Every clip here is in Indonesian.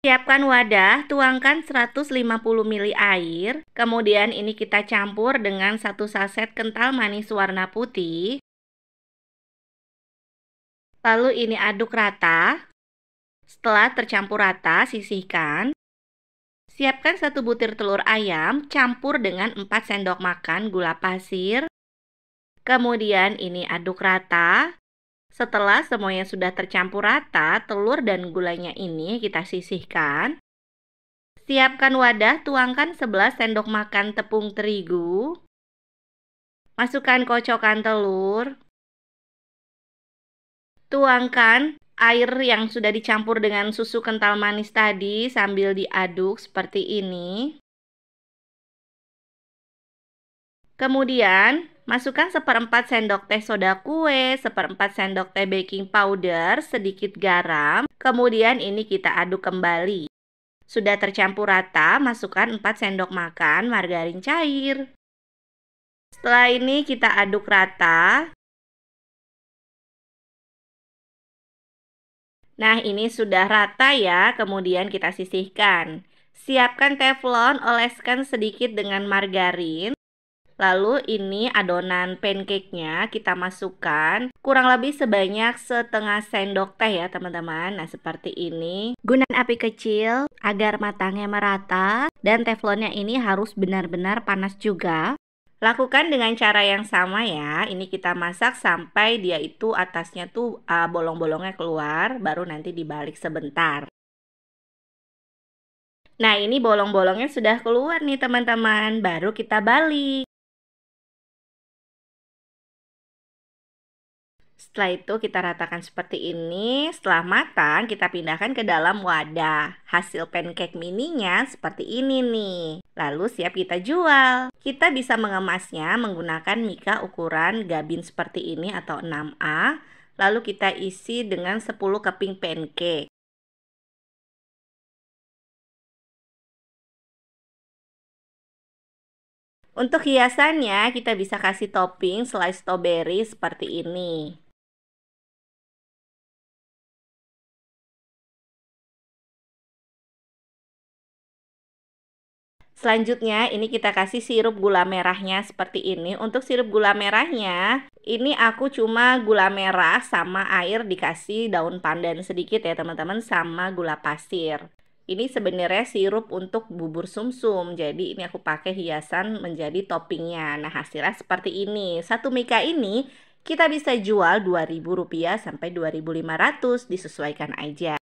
Siapkan wadah, tuangkan 150 ml air, kemudian ini kita campur dengan 1 saset kental manis warna putih. Lalu ini aduk rata. Setelah tercampur rata, sisihkan. Siapkan 1 butir telur ayam, campur dengan 4 sendok makan gula pasir. Kemudian ini aduk rata. Setelah semuanya sudah tercampur rata, telur dan gulanya ini kita sisihkan. Siapkan wadah, tuangkan 11 sendok makan tepung terigu. Masukkan kocokan telur. Tuangkan air yang sudah dicampur dengan susu kental manis tadi sambil diaduk seperti ini. Kemudian, masukkan 1/4 sendok teh soda kue, 1/4 sendok teh baking powder, sedikit garam. Kemudian ini kita aduk kembali. Sudah tercampur rata, masukkan 4 sendok makan margarin cair. Setelah ini kita aduk rata. Nah, ini sudah rata ya, kemudian kita sisihkan. Siapkan teflon, oleskan sedikit dengan margarin. Lalu ini adonan pancake-nya kita masukkan kurang lebih sebanyak setengah sendok teh ya teman-teman. Nah seperti ini. Gunakan api kecil agar matangnya merata dan teflonnya ini harus benar-benar panas juga. Lakukan dengan cara yang sama ya. Ini kita masak sampai dia itu atasnya tuh bolong-bolongnya keluar, baru nanti dibalik sebentar. Nah ini bolong-bolongnya sudah keluar nih teman-teman, baru kita balik. Setelah itu kita ratakan seperti ini. Setelah matang kita pindahkan ke dalam wadah. Hasil pancake mininya seperti ini nih. Lalu siap kita jual. Kita bisa mengemasnya menggunakan mika ukuran gabin seperti ini atau 6A. Lalu kita isi dengan 10 keping pancake. Untuk hiasannya kita bisa kasih topping slice strawberry seperti ini. Selanjutnya ini kita kasih sirup gula merahnya seperti ini. Untuk sirup gula merahnya, ini aku cuma gula merah sama air dikasih daun pandan sedikit ya teman-teman, sama gula pasir. Ini sebenarnya sirup untuk bubur sumsum. Jadi ini aku pakai hiasan menjadi toppingnya. Nah hasilnya seperti ini. Satu mika ini kita bisa jual Rp2.000 sampai Rp2.500, disesuaikan aja.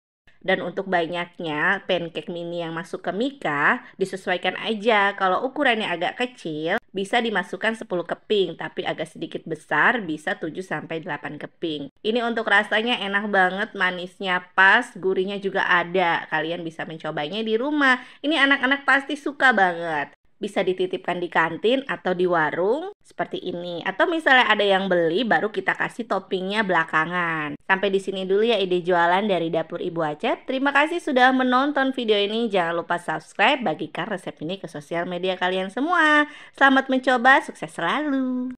Dan untuk banyaknya pancake mini yang masuk ke mika, disesuaikan aja. Kalau ukurannya agak kecil, bisa dimasukkan 10 keping, tapi agak sedikit besar bisa 7-8 keping. Ini untuk rasanya enak banget, manisnya pas, gurihnya juga ada. Kalian bisa mencobanya di rumah. Ini anak-anak pasti suka banget. Bisa dititipkan di kantin atau di warung seperti ini. Atau misalnya ada yang beli baru kita kasih toppingnya belakangan. Sampai di sini dulu ya ide jualan dari dapur Ibu Acep. Terima kasih sudah menonton video ini. Jangan lupa subscribe, bagikan resep ini ke sosial media kalian semua. Selamat mencoba, sukses selalu.